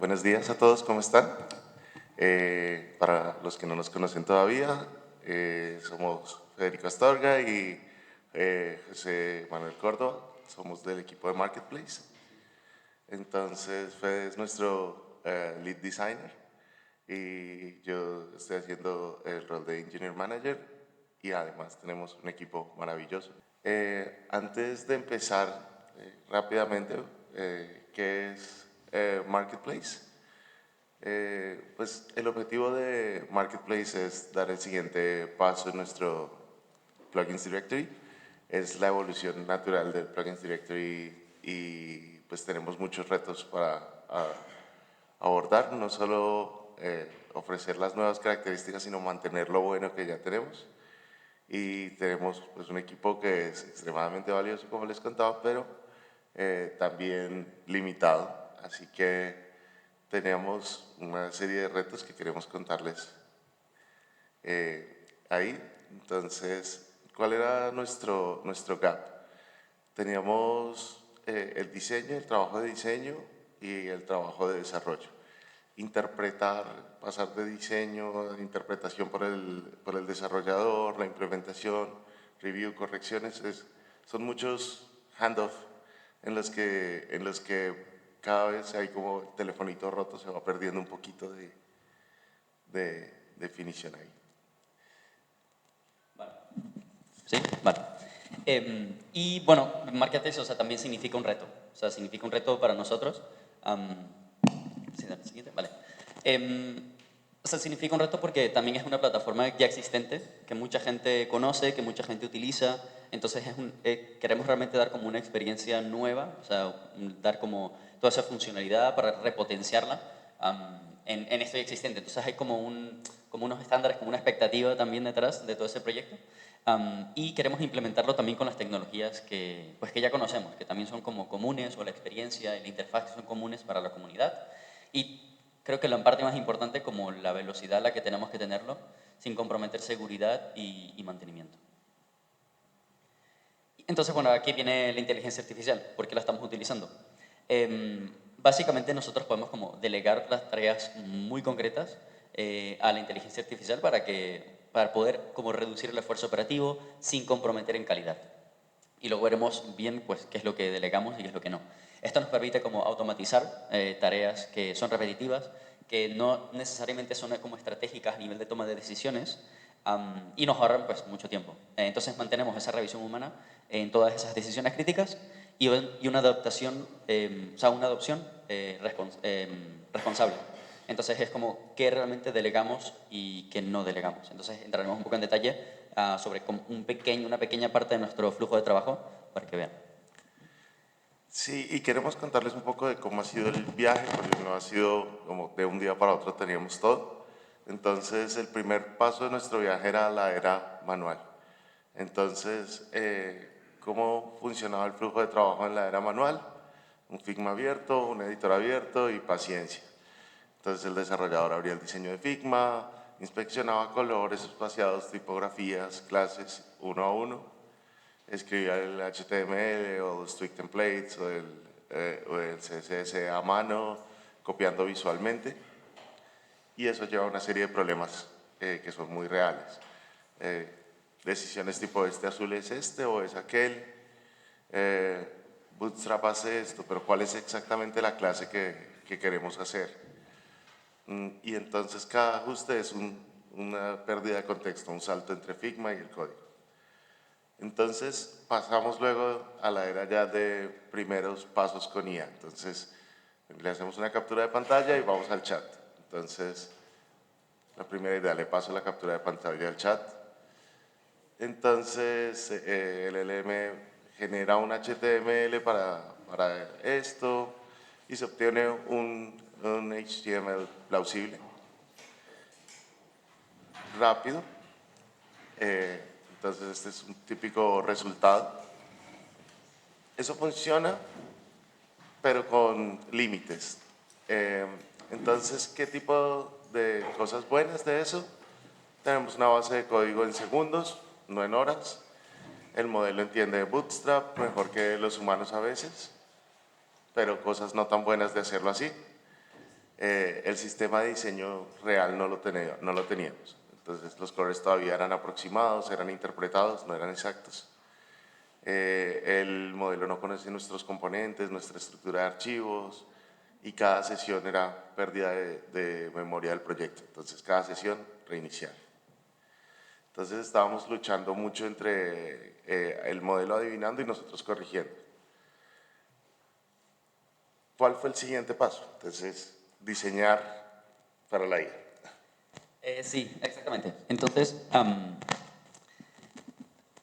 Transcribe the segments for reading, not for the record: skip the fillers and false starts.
Buenos días a todos, ¿cómo están? Para los que no nos conocen todavía, somos Federico Astorga y José Manuel Córdoba, somos del equipo de Marketplace. Entonces, Fede es nuestro lead designer y yo estoy haciendo el rol de Engineer Manager y además tenemos un equipo maravilloso. Antes de empezar rápidamente, ¿qué es Marketplace? Pues el objetivo de Marketplace es dar el siguiente paso en nuestro Plugins Directory. Es la evolución natural del Plugins Directory y pues tenemos muchos retos para abordar, no solo ofrecer las nuevas características, sino mantener lo bueno que ya tenemos. Y tenemos pues un equipo que es extremadamente valioso, como les contaba, pero también limitado. Así que teníamos una serie de retos que queremos contarles ahí. Entonces, ¿cuál era nuestro gap? Teníamos el diseño, el trabajo de diseño y el trabajo de desarrollo. Interpretar, pasar de diseño, de interpretación por el desarrollador, la implementación, review, correcciones, son muchos handoff en los que cada vez hay como el telefonito roto, se va perdiendo un poquito de definición ahí. Vale. ¿Sí? Vale. Y bueno, Marketplace, o sea, también significa un reto. O sea, significa un reto para nosotros. ¿Sí, dale, siguiente? Vale. O sea, significa un reto porque también es una plataforma ya existente, que mucha gente conoce, que mucha gente utiliza. Entonces queremos realmente dar como una experiencia nueva, o sea, dar como toda esa funcionalidad para repotenciarla en esto ya existente. Entonces hay como unos estándares, como una expectativa también detrás de todo ese proyecto. Y queremos implementarlo también con las tecnologías pues que ya conocemos, que también son como comunes, o la experiencia y la interfaz son comunes para la comunidad. Y creo que la parte más importante, como la velocidad a la que tenemos que tenerlo, sin comprometer seguridad y mantenimiento. Entonces, bueno, aquí viene la inteligencia artificial. ¿Por qué la estamos utilizando? Básicamente nosotros podemos como delegar las tareas muy concretas a la inteligencia artificial para poder como reducir el esfuerzo operativo sin comprometer en calidad. Y luego veremos bien pues, qué es lo que delegamos y qué es lo que no. Esto nos permite como automatizar tareas que son repetitivas, que no necesariamente son como estratégicas a nivel de toma de decisiones, y nos ahorran pues, mucho tiempo. Entonces mantenemos esa revisión humana en todas esas decisiones críticas y una adaptación, o sea, una adopción responsable. Entonces es como qué realmente delegamos y qué no delegamos. Entonces entraremos un poco en detalle sobre una pequeña parte de nuestro flujo de trabajo para que vean. Sí, y queremos contarles un poco de cómo ha sido el viaje, porque no ha sido como de un día para otro teníamos todo. Entonces, el primer paso de nuestro viaje era la era manual. Entonces, ¿cómo funcionaba el flujo de trabajo en la era manual? Un Figma abierto, un editor abierto y paciencia. Entonces, el desarrollador abría el diseño de Figma, inspeccionaba colores, espaciados, tipografías, clases, uno a uno, escribía el HTML o los Twig templates o el CSS a mano, copiando visualmente. Y eso lleva a una serie de problemas que son muy reales. Decisiones tipo este azul es este o es aquel. Bootstrap hace esto, pero ¿cuál es exactamente la clase que queremos hacer? Y entonces cada ajuste es una pérdida de contexto, un salto entre Figma y el código. Entonces pasamos luego a la era ya de primeros pasos con IA. Entonces le hacemos una captura de pantalla y vamos al chat. Entonces la primera idea, le paso la captura de pantalla al chat. Entonces el LM genera un HTML para esto y se obtiene un HTML plausible, rápido. Entonces este es un típico resultado. Eso funciona, pero con límites. Entonces, ¿qué tipo de cosas buenas de eso? Tenemos una base de código en segundos, no en horas. El modelo entiende Bootstrap mejor que los humanos a veces, pero cosas no tan buenas de hacerlo así. el sistema de diseño real no lo teníamos. Entonces los colores todavía eran aproximados, eran interpretados, no eran exactos. El modelo no conoce nuestros componentes, nuestra estructura de archivos, y cada sesión era pérdida de memoria del proyecto. Entonces cada sesión reiniciar. Entonces estábamos luchando mucho entre el modelo adivinando y nosotros corrigiendo. ¿Cuál fue el siguiente paso? Entonces, diseñar para la IA. Sí, exactamente. Entonces,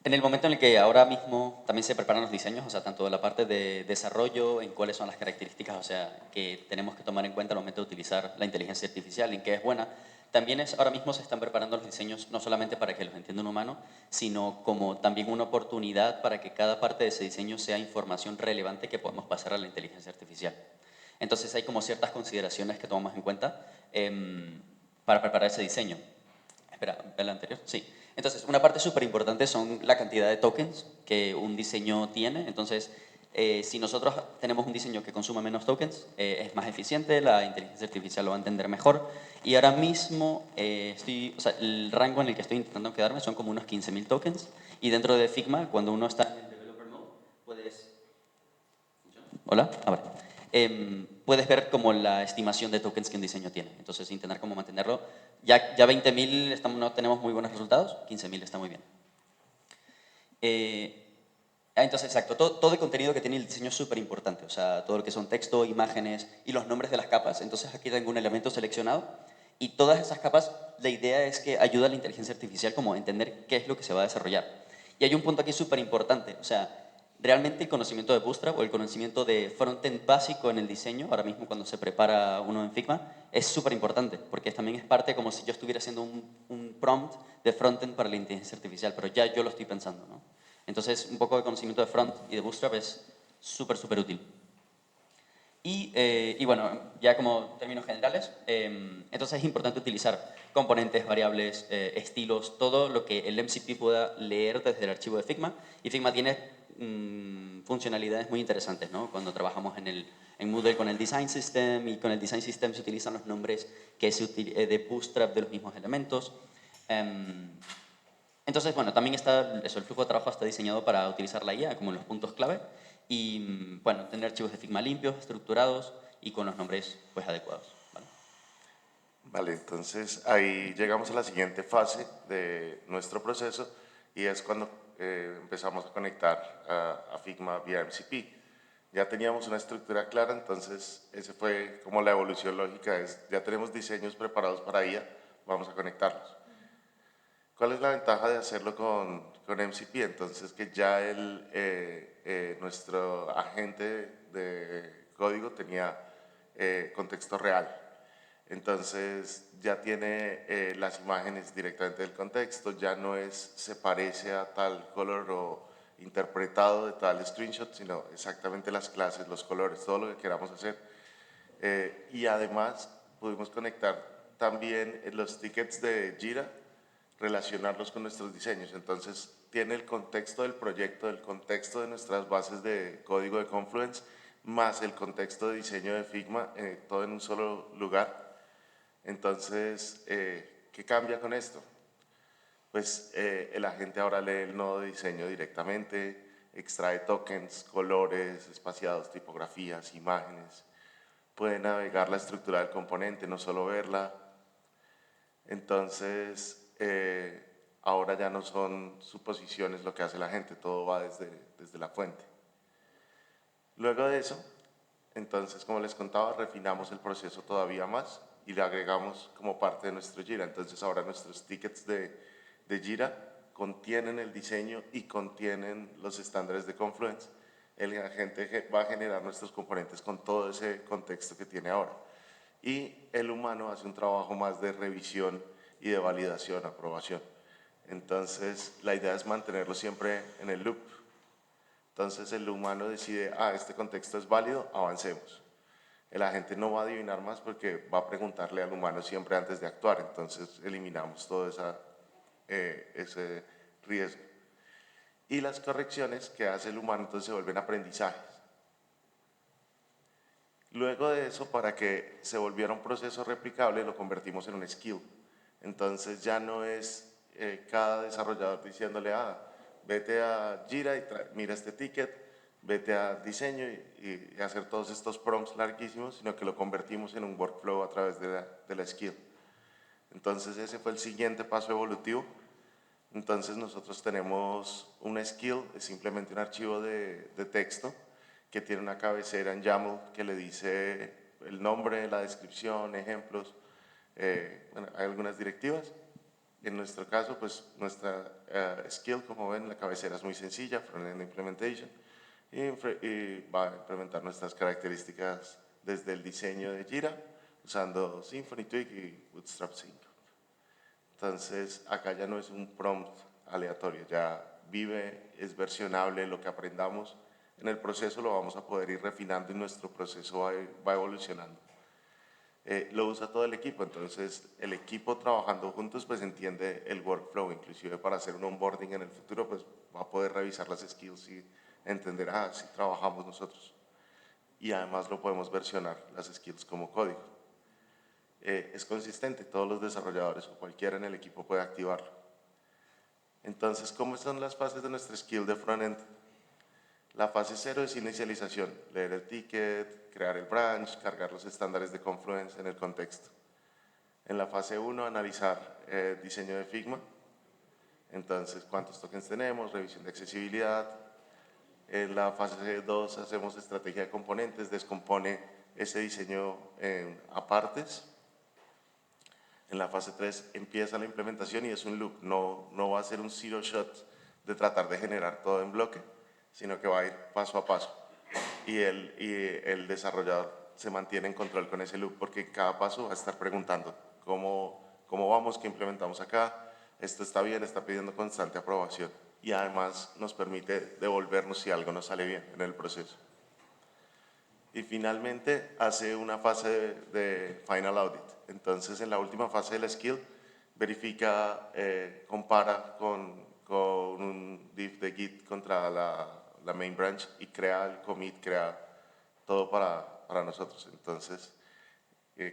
en el momento en el que ahora mismo también se preparan los diseños, o sea, tanto de la parte de desarrollo, en cuáles son las características, o sea, que tenemos que tomar en cuenta al momento de utilizar la inteligencia artificial, en qué es buena, también ahora mismo se están preparando los diseños no solamente para que los entienda un humano, sino como también una oportunidad para que cada parte de ese diseño sea información relevante que podemos pasar a la inteligencia artificial. Entonces hay como ciertas consideraciones que tomamos en cuenta para preparar ese diseño. Espera, ¿el anterior? Sí. Entonces, una parte súper importante son la cantidad de tokens que un diseño tiene. Entonces, si nosotros tenemos un diseño que consuma menos tokens, es más eficiente, la inteligencia artificial lo va a entender mejor. Y ahora mismo, o sea, el rango en el que estoy intentando quedarme son como unos 15.000 tokens. Y dentro de Figma, cuando uno está en el developer mode, puedes... ¿Hola? A ver. Puedes ver como la estimación de tokens que un diseño tiene. Entonces, intentar como mantenerlo. Ya 20.000 no tenemos muy buenos resultados, 15.000 está muy bien. Entonces, exacto, todo el contenido que tiene el diseño es súper importante. O sea, todo lo que son texto, imágenes y los nombres de las capas. Entonces, aquí tengo un elemento seleccionado y todas esas capas, la idea es que ayuda a la inteligencia artificial como a entender qué es lo que se va a desarrollar. Y hay un punto aquí súper importante. O sea, realmente el conocimiento de Bootstrap o el conocimiento de frontend básico en el diseño, ahora mismo cuando se prepara uno en Figma, es súper importante, porque también es parte como si yo estuviera haciendo un prompt de frontend para la inteligencia artificial, pero ya yo lo estoy pensando, ¿no? Entonces, un poco de conocimiento de front y de Bootstrap es súper, súper útil. Y bueno, ya como términos generales, entonces es importante utilizar componentes, variables, estilos, todo lo que el MCP pueda leer desde el archivo de Figma. Y Figma tiene funcionalidades muy interesantes, ¿no? Cuando trabajamos en Moodle con el Design System, y con el Design System se utilizan los nombres de Bootstrap de los mismos elementos. Entonces, bueno, también está eso, el flujo de trabajo está diseñado para utilizar la IA como en los puntos clave y, bueno, tener archivos de Figma limpios, estructurados y con los nombres pues adecuados. ¿Vale? Vale, entonces ahí llegamos a la siguiente fase de nuestro proceso y es cuando empezamos a conectar a Figma vía MCP. Ya teníamos una estructura clara, entonces ese fue como la evolución lógica, ya tenemos diseños preparados para IA, vamos a conectarlos. ¿Cuál es la ventaja de hacerlo con MCP? Entonces que ya nuestro agente de código tenía contexto real. Entonces ya tiene las imágenes directamente del contexto, ya no se parece a tal color o interpretado de tal screenshot, sino exactamente las clases, los colores, todo lo que queramos hacer. Y además pudimos conectar también los tickets de Jira, relacionarlos con nuestros diseños. Entonces tiene el contexto del proyecto, el contexto de nuestras bases de código de Confluence, más el contexto de diseño de Figma, todo en un solo lugar. Entonces, ¿qué cambia con esto? Pues el agente ahora lee el nodo de diseño directamente, extrae tokens, colores, espaciados, tipografías, imágenes, puede navegar la estructura del componente, no solo verla. Entonces, ahora ya no son suposiciones lo que hace la gente, todo va desde la fuente. Luego de eso, entonces, como les contaba, refinamos el proceso todavía más y le agregamos como parte de nuestro Jira. Entonces, ahora nuestros tickets de Jira contienen el diseño y contienen los estándares de Confluence. El agente va a generar nuestros componentes con todo ese contexto que tiene ahora. Y el humano hace un trabajo más de revisión y de validación, aprobación. Entonces, la idea es mantenerlo siempre en el loop. Entonces, el humano decide, este contexto es válido, avancemos. El agente no va a adivinar más porque va a preguntarle al humano siempre antes de actuar. Entonces, eliminamos todo ese riesgo. Y las correcciones que hace el humano entonces se vuelven aprendizajes. Luego de eso, para que se volviera un proceso replicable, lo convertimos en un skill. Entonces ya no es cada desarrollador diciéndole, vete a Jira y mira este ticket, vete a diseño y hacer todos estos prompts larguísimos, sino que lo convertimos en un workflow a través de la skill. Entonces ese fue el siguiente paso evolutivo. Entonces nosotros tenemos una skill, es simplemente un archivo de texto que tiene una cabecera en YAML que le dice el nombre, la descripción, ejemplos. Bueno, hay algunas directivas. En nuestro caso, pues nuestra skill, como ven, la cabecera es muy sencilla, Frontend Implementation, y va a implementar nuestras características desde el diseño de Jira, usando Symfony, Twig y Bootstrap Sync. Entonces, acá ya no es un prompt aleatorio, ya vive, es versionable, lo que aprendamos en el proceso lo vamos a poder ir refinando y nuestro proceso va evolucionando. Lo usa todo el equipo, entonces el equipo trabajando juntos pues entiende el workflow, inclusive para hacer un onboarding en el futuro pues va a poder revisar las skills y entender, si trabajamos nosotros. Y además lo podemos versionar, las skills como código. Es consistente, todos los desarrolladores o cualquiera en el equipo puede activarlo. Entonces, ¿cómo son las fases de nuestra skill de frontend? La fase 0 es inicialización, leer el ticket, crear el branch, cargar los estándares de Confluence en el contexto. En la fase 1, analizar diseño de Figma, entonces cuántos tokens tenemos, revisión de accesibilidad. En la fase 2 hacemos estrategia de componentes, descompone ese diseño a partes. En la fase 3 empieza la implementación y es un loop, no va a ser un zero shot de tratar de generar todo en bloque, sino que va a ir paso a paso. Y el desarrollador se mantiene en control con ese loop porque en cada paso va a estar preguntando cómo vamos, qué implementamos acá, esto está bien, está pidiendo constante aprobación. Y además nos permite devolvernos si algo no sale bien en el proceso. Y finalmente hace una fase de final audit. Entonces en la última fase de la skill verifica, compara con un diff de Git contra la main branch y crea el commit, crea todo para nosotros. Entonces,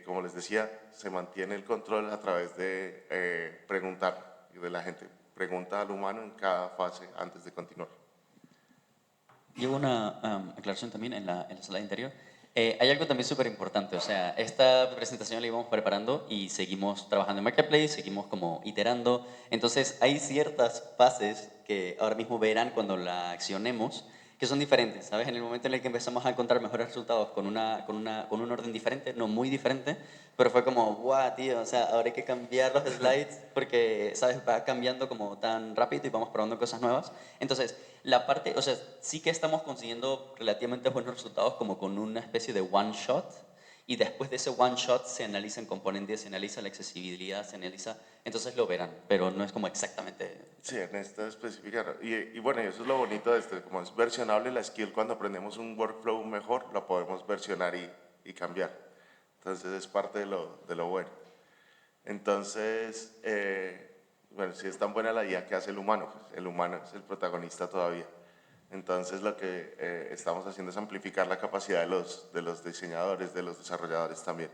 como les decía, se mantiene el control a través de preguntar, y de la gente pregunta al humano en cada fase antes de continuar. Llevo una aclaración también en la slide anterior. Hay algo también súper importante, o sea, esta presentación la íbamos preparando y seguimos trabajando en Marketplace, seguimos como iterando, entonces hay ciertas fases que ahora mismo verán cuando la accionemos que son diferentes, ¿sabes? En el momento en el que empezamos a encontrar mejores resultados con un orden diferente, no muy diferente, pero fue como, guau, tío, o sea, ahora hay que cambiar los slides porque, ¿sabes? Va cambiando como tan rápido y vamos probando cosas nuevas. Entonces, la parte, o sea, sí que estamos consiguiendo relativamente buenos resultados como con una especie de one shot y después de ese one shot se analizan componentes, se analiza la accesibilidad, se analiza, entonces lo verán, pero no es como exactamente. Sí, en esta específica. Y bueno, y eso es lo bonito de esto, como es versionable la skill, cuando aprendemos un workflow mejor, la podemos versionar y cambiar. Entonces es parte de lo bueno. Entonces, bueno, si es tan buena la IA, ¿qué hace el humano? Pues el humano es el protagonista todavía. Entonces lo que estamos haciendo es amplificar la capacidad de los diseñadores, de los desarrolladores también.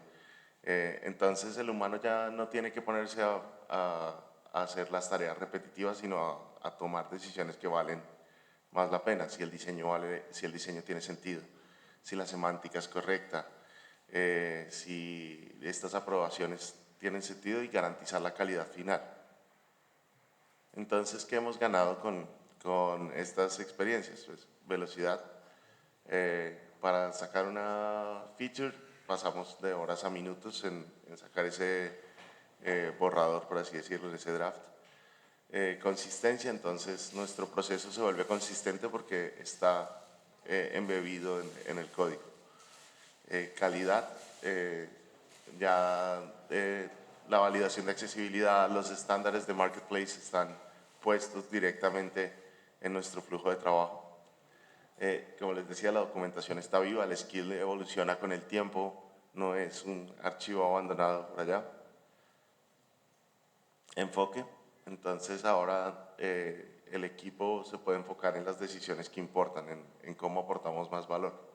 Entonces el humano ya no tiene que ponerse a hacer las tareas repetitivas, sino a tomar decisiones que valen más la pena, si el diseño si el diseño tiene sentido, si la semántica es correcta, si estas aprobaciones tienen sentido y garantizar la calidad final. Entonces, ¿qué hemos ganado con estas experiencias? Pues velocidad. Para sacar una feature pasamos de horas a minutos en sacar ese borrador, por así decirlo, ese draft. Consistencia, entonces nuestro proceso se vuelve consistente porque está embebido en el código. Calidad, ya la validación de accesibilidad, los estándares de Marketplace están puestos directamente en nuestro flujo de trabajo. Como les decía, la documentación está viva, el skill evoluciona con el tiempo, no es un archivo abandonado por allá. Enfoque, entonces ahora el equipo se puede enfocar en las decisiones que importan, en cómo aportamos más valor.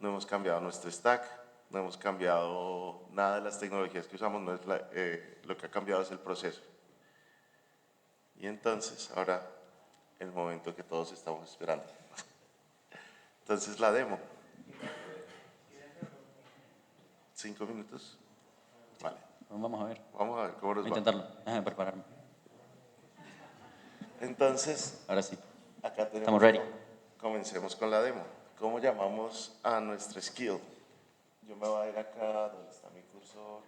no hemos cambiado nuestro stack, no hemos cambiado nada de las tecnologías que usamos, no es lo que ha cambiado es el proceso. Y entonces, ahora, el momento que todos estamos esperando. Entonces, la demo. 5 minutos. Vale. Vamos a ver. Vamos a ver cómo nos Voy a va. intentarlo. Déjame prepararme. Entonces, Ahora sí. acá tenemos. Estamos ready. Comencemos con la demo. ¿Cómo llamamos a nuestra skill? Yo me voy a ir acá, donde está mi cursor.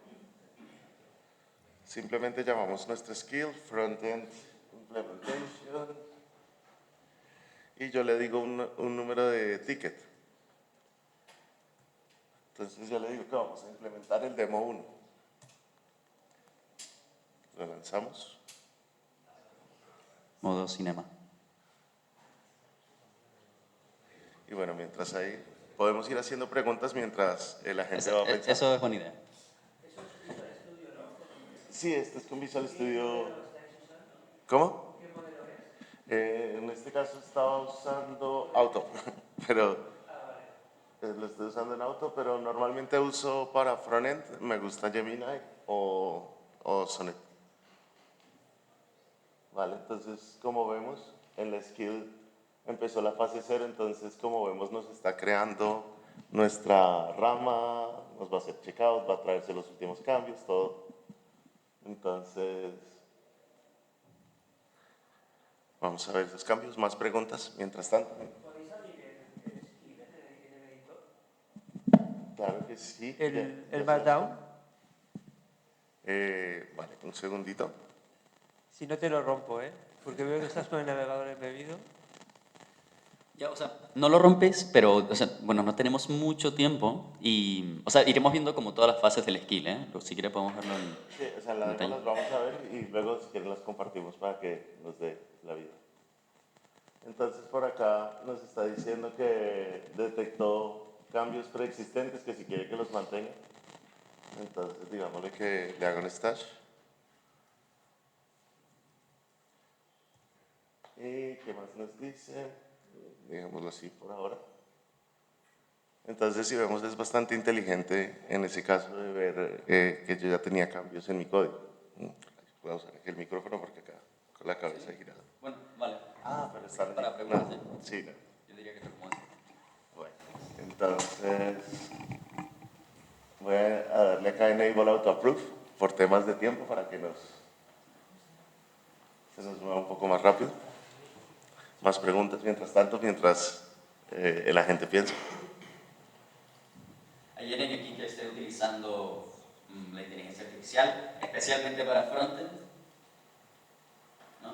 Simplemente llamamos nuestra skill, Frontend Implementation. Y yo le digo un número de ticket. Entonces yo le digo que vamos a implementar el demo 1. Lo lanzamos. Modo cinema. Y bueno, mientras ahí podemos ir haciendo preguntas mientras la gente va pensando. Eso es buena idea. Sí, este es con Visual Studio. ¿Cómo? En este caso estaba usando Auto, pero lo estoy usando en Auto, pero normalmente uso para frontend, me gusta Gemini o Sonnet. Vale, entonces como vemos, en la skill empezó la fase 0, entonces como vemos nos está creando nuestra rama, nos va a hacer checkout, va a traerse los últimos cambios, todo. Entonces, vamos a ver esos cambios, más preguntas mientras tanto. ¿Podéis abrir el skill en el editor? Claro que sí. ¿El Markdown? Vale, un segundito. Si no te lo rompo, ¿eh? Porque veo que estás con el navegador embebido. Ya, o sea, no lo rompes, pero, o sea, bueno, no tenemos mucho tiempo y, o sea, iremos viendo como todas las fases del skill, ¿eh? Si quieres podemos verlo en Sí, o sea, en la demo detalle. las vamos a ver y luego si quieren las compartimos para que nos dé la vida. Entonces por acá nos está diciendo que detectó cambios preexistentes que si quiere que los mantenga. Entonces digámosle que le haga un stash. ¿Y qué más nos dice? Digámoslo así por ahora. Entonces, si vemos, es bastante inteligente en ese caso de ver que yo ya tenía cambios en mi código. Voy a usar aquí el micrófono porque acá con la cabeza girada. Bueno, vale. Ah, pero está Para allí. preguntas, No, sí, no. yo diría que te acomodes. Bueno, entonces voy a darle acá Enable Auto Approve por temas de tiempo para que se nos mueva un poco más rápido. Más preguntas mientras tanto, mientras la gente piensa. ¿Hay alguien aquí que esté utilizando la inteligencia artificial, especialmente para frontend? ¿No?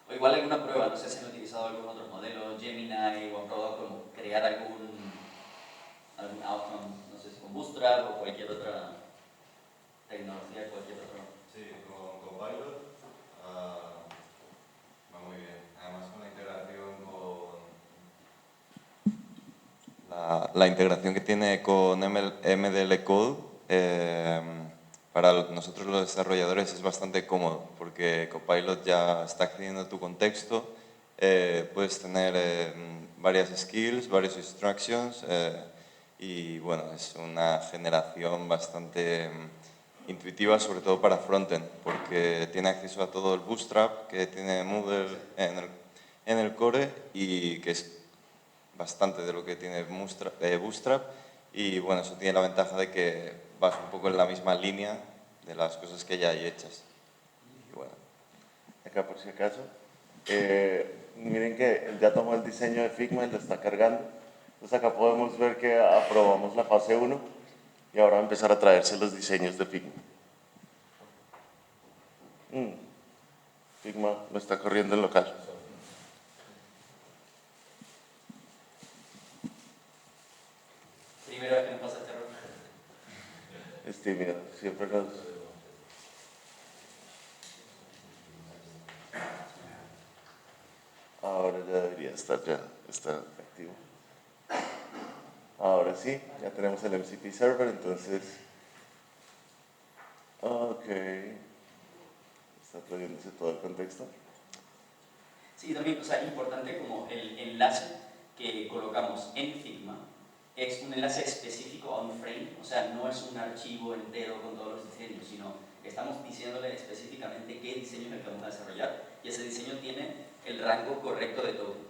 O igual alguna prueba, no sé si han utilizado algún otro modelo, Gemini, o han probado como crear algún outcome, no sé si con Bootstrap o cualquier otra tecnología, cualquier otro. Sí, con Copilot va muy bien. Además con la integración con la integración que tiene con MDL Code, para nosotros los desarrolladores es bastante cómodo porque Copilot ya está accediendo a tu contexto, puedes tener varias skills, varios instructions y bueno, es una generación bastante intuitiva, sobre todo para frontend, porque tiene acceso a todo el Bootstrap que tiene Moodle en el core y que es bastante de lo que tiene Bootstrap y bueno, eso tiene la ventaja de que vas un poco en la misma línea de las cosas que ya hay hechas. Y bueno. Acá por si acaso. Miren que él ya tomó el diseño de Figma y lo está cargando. Entonces acá podemos ver que aprobamos la fase 1 y ahora va a empezar a traerse los diseños de Figma. Figma no está corriendo en local. Primera vez que nos pasa este error. Es tímido, siempre nos... Ahora ya debería estar activo. Ahora sí, ya tenemos el MCP server, entonces... Ok. Está trayéndose todo el contexto. Sí, también, o sea, importante como el enlace que colocamos en Figma es un enlace específico a un frame, o sea, no es un archivo entero con todos los diseños, sino que estamos diciéndole específicamente qué diseño es el que vamos a desarrollar y ese diseño tiene el rango correcto de tokens,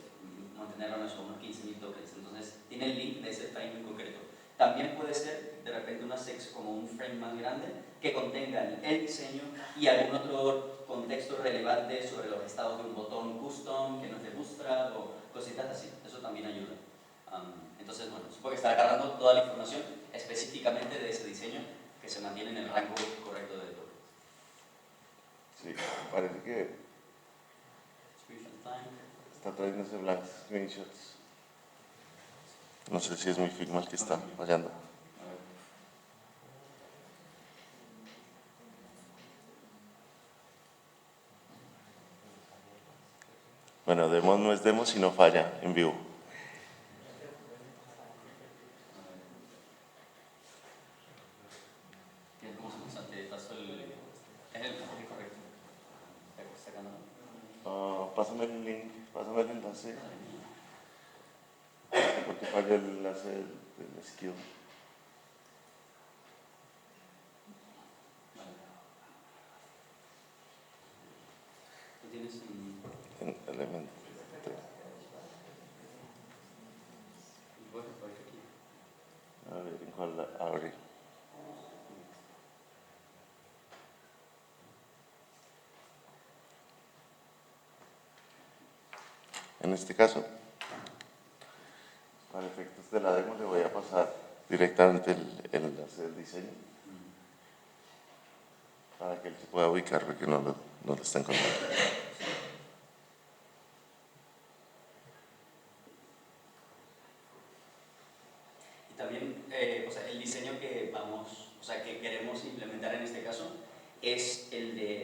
mantenerlo unos 15.000 tokens, entonces tiene el link de ese frame en concreto. También puede ser de repente una sex como un frame más grande que contenga el diseño y algún otro contexto relevante sobre los estados de un botón custom que no es de Bootstrap o cositas así, eso también ayuda. Entonces, bueno, supongo que está agarrando toda la información específicamente de ese diseño que se mantiene en el rango correcto de tokens. Sí, parece que está trayéndose blancos screenshots. No sé si es mi Figma el que está fallando. Bueno, demo no es demo, sino falla en vivo. ¿Cómo se usa? Te paso el... Es el correcto. ¿Está sacando? Pásame el link, pásame el enlace. Porque falla el enlace del skill. ¿Tú tienes un... En Element. A ver, ¿en cuál la abre? En este caso, para efectos de la demo, le voy a pasar directamente el enlace del diseño para que él se pueda ubicar porque no lo está encontrando. Y también, o sea, el diseño que vamos, o sea, que queremos implementar en este caso es el de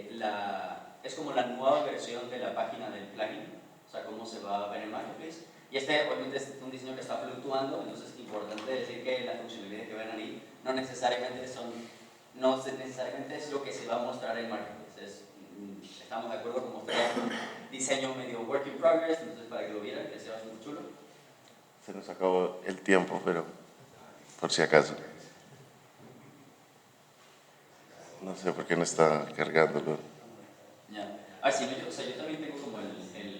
es como la nueva versión de la página del plugin, o sea, cómo se va a ver en Marketplace. Y este obviamente es un diseño que está fluctuando, entonces es importante decir que las funcionalidades que ven ahí no necesariamente es lo que se va a mostrar en Marketplace. Estamos de acuerdo con mostrar un diseño medio work in progress, entonces para que lo vieran, que sea bastante chulo. Se nos acabó el tiempo, pero por si acaso. No sé por qué no está cargándolo. Ya. Ah, sí, no, o sea, yo también tengo como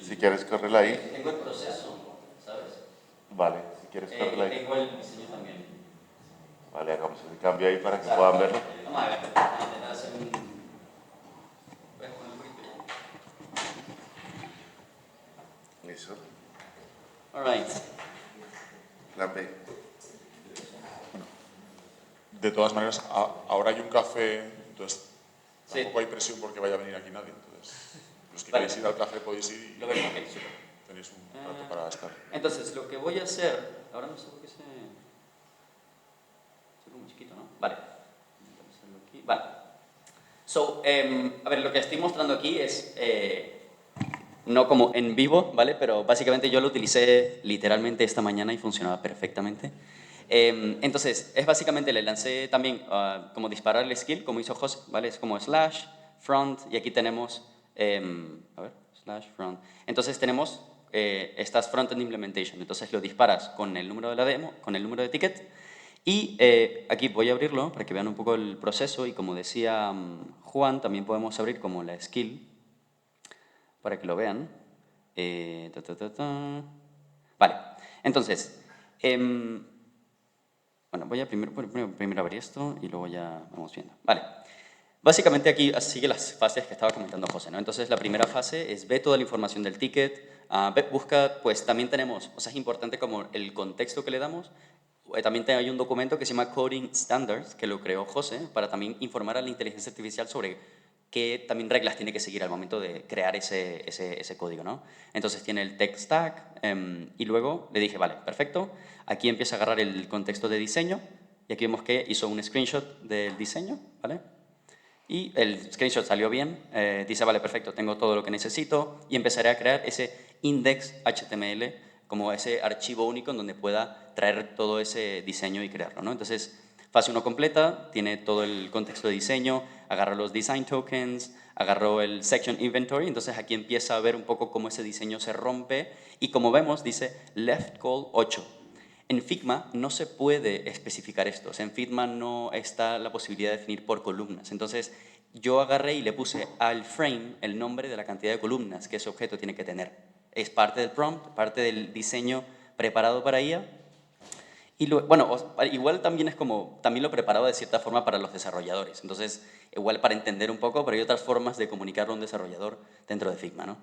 Si quieres, córrela ahí. tengo el proceso, ¿sabes? Vale, si quieres, córrela ahí. Tengo el diseño también. Vale, hagamos el cambio ahí para que puedan verlo. Vamos a ver, vamos a intentar hacer un... Voy a poner un poquito ya. Listo. Alright. Plan B. De todas maneras, ahora hay un café, entonces Sí. tampoco hay presión porque vaya a venir aquí nadie. Entonces, los que Vale. queréis ir al café podéis ir y Lo vemos, ok, súper. tenéis un rato para estar. Entonces, lo que voy a hacer... Ahora no sé por qué se... Soy como chiquito, ¿no? Vale. Vamos a hacerlo aquí. Vale. So, a ver, lo que estoy mostrando aquí es... no como en vivo, ¿vale? Pero básicamente yo lo utilicé literalmente esta mañana y funcionaba perfectamente. Entonces, es básicamente, le lancé también como disparar el skill, como hizo José, ¿vale? Es como slash, front, y aquí tenemos, a ver, slash, front. Entonces tenemos estas front-end implementation. Entonces lo disparas con el número de la demo, con el número de ticket, y aquí voy a abrirlo para que vean un poco el proceso, y como decía Juan, también podemos abrir como la skill, para que lo vean. Vale, entonces, bueno, voy a primero abrir esto y luego ya vamos viendo. Vale, básicamente aquí sigue las fases que estaba comentando José, ¿no? Entonces, la primera fase es ve toda la información del ticket, busca, pues también tenemos, o sea, es importante como el contexto que le damos. También hay un documento que se llama Coding Standards, que lo creó José, para también informar a la inteligencia artificial sobre qué también reglas tiene que seguir al momento de crear ese código, ¿no? Entonces tiene el tech stack y luego le dije, vale, perfecto, aquí empieza a agarrar el contexto de diseño y aquí vemos que hizo un screenshot del diseño, ¿vale? Y el screenshot salió bien, dice, vale, perfecto, tengo todo lo que necesito y empezaré a crear ese index HTML como ese archivo único en donde pueda traer todo ese diseño y crearlo, ¿no? Entonces, fase 1 completa, tiene todo el contexto de diseño, agarra los design tokens, agarró el section inventory, entonces aquí empieza a ver un poco cómo ese diseño se rompe y como vemos dice left call 8. En Figma no se puede especificar esto, o sea, en Figma no está la posibilidad de definir por columnas, entonces yo agarré y le puse al frame el nombre de la cantidad de columnas que ese objeto tiene que tener. Es parte del prompt, parte del diseño preparado para IA. Y bueno, igual también es como, también lo preparaba de cierta forma para los desarrolladores. Entonces, igual para entender un poco, pero hay otras formas de comunicarlo a un desarrollador dentro de Figma, ¿no?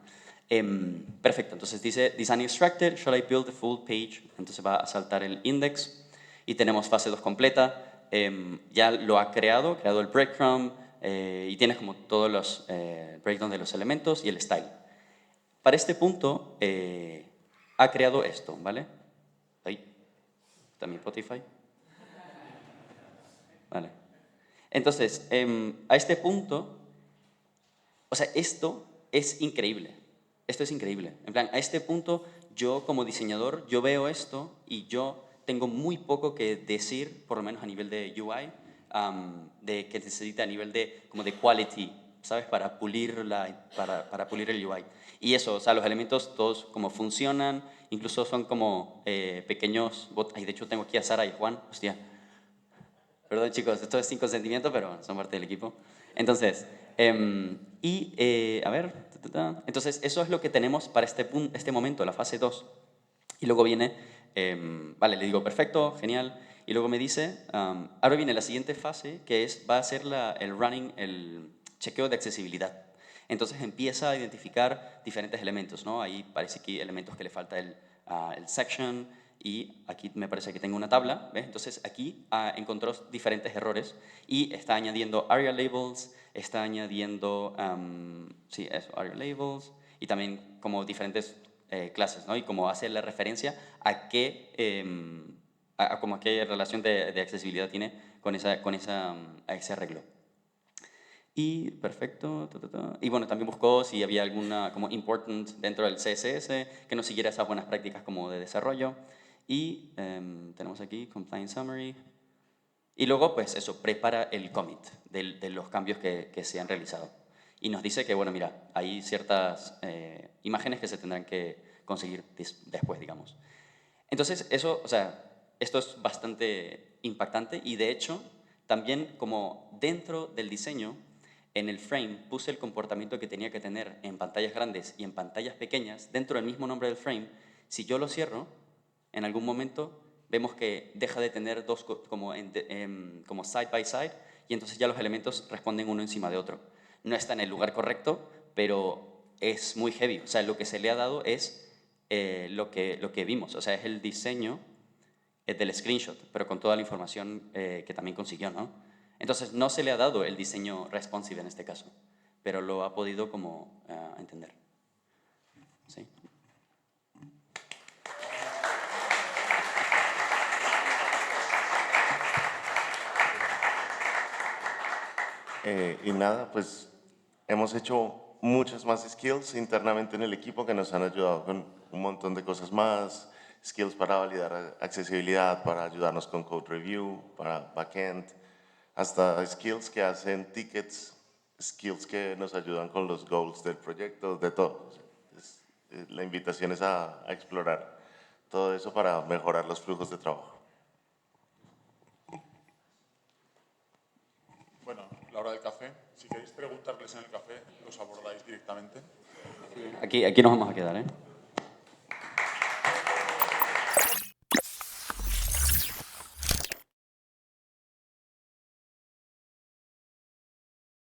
Perfecto, entonces dice Design Extracted, shall I build the full page? Entonces va a saltar el index y tenemos fase 2 completa. Ya lo ha creado el breadcrumb y tienes como todos los breakdowns de los elementos y el style. Para este punto ha creado esto, ¿vale? Ahí. ¿También Spotify? Vale. Entonces, a este punto, o sea, esto es increíble. Esto es increíble. En plan, a este punto, yo como diseñador, yo veo esto y yo tengo muy poco que decir, por lo menos a nivel de UI, de que necesita a nivel de, como de quality, ¿sabes? Para pulir, para pulir el UI. Y eso, o sea, los elementos todos como funcionan, incluso son como pequeños bots. Ay, de hecho tengo aquí a Sara y Juan, hostia. Perdón chicos, esto es sin consentimiento, pero son parte del equipo. Entonces, a ver, entonces eso es lo que tenemos para este momento, la fase 2. Y luego viene, vale, le digo perfecto, genial. Y luego me dice, ahora viene la siguiente fase, que va a ser el running, el chequeo de accesibilidad. Entonces empieza a identificar diferentes elementos, ¿no? Ahí parece que hay elementos que le falta el section y aquí me parece que tengo una tabla, ¿ves? Entonces aquí encontró diferentes errores y está añadiendo ARIA labels, está añadiendo, sí, eso, ARIA labels y también como diferentes clases, ¿no? Y como hace la referencia a qué, como a qué relación de accesibilidad tiene con a ese arreglo. Y perfecto, y bueno, también buscó si había alguna como important dentro del CSS que nos siguiera esas buenas prácticas como de desarrollo. Y tenemos aquí compliance summary. Y luego, pues eso, prepara el commit de los cambios que se han realizado. Y nos dice que, bueno, mira, hay ciertas imágenes que se tendrán que conseguir después, digamos. Entonces, eso, o sea, esto es bastante impactante y de hecho, también como dentro del diseño, en el frame puse el comportamiento que tenía que tener en pantallas grandes y en pantallas pequeñas, dentro del mismo nombre del frame, si yo lo cierro, en algún momento vemos que deja de tener dos como side by side y entonces ya los elementos responden uno encima de otro. No está en el lugar correcto, pero es muy heavy. O sea, lo que se le ha dado es lo que vimos. O sea, es el diseño del screenshot, pero con toda la información que también consiguió, ¿no? Entonces, no se le ha dado el diseño responsive en este caso, pero lo ha podido como entender. ¿Sí? Y nada, pues hemos hecho muchas más skills internamente en el equipo que nos han ayudado con un montón de cosas más, skills para validar accesibilidad, para ayudarnos con code review, para backend, hasta skills que hacen tickets, skills que nos ayudan con los goals del proyecto, de todo. La invitación es a explorar todo eso para mejorar los flujos de trabajo. Bueno, la hora del café. Si queréis preguntarles en el café, los abordáis directamente. Aquí nos vamos a quedar, ¿eh?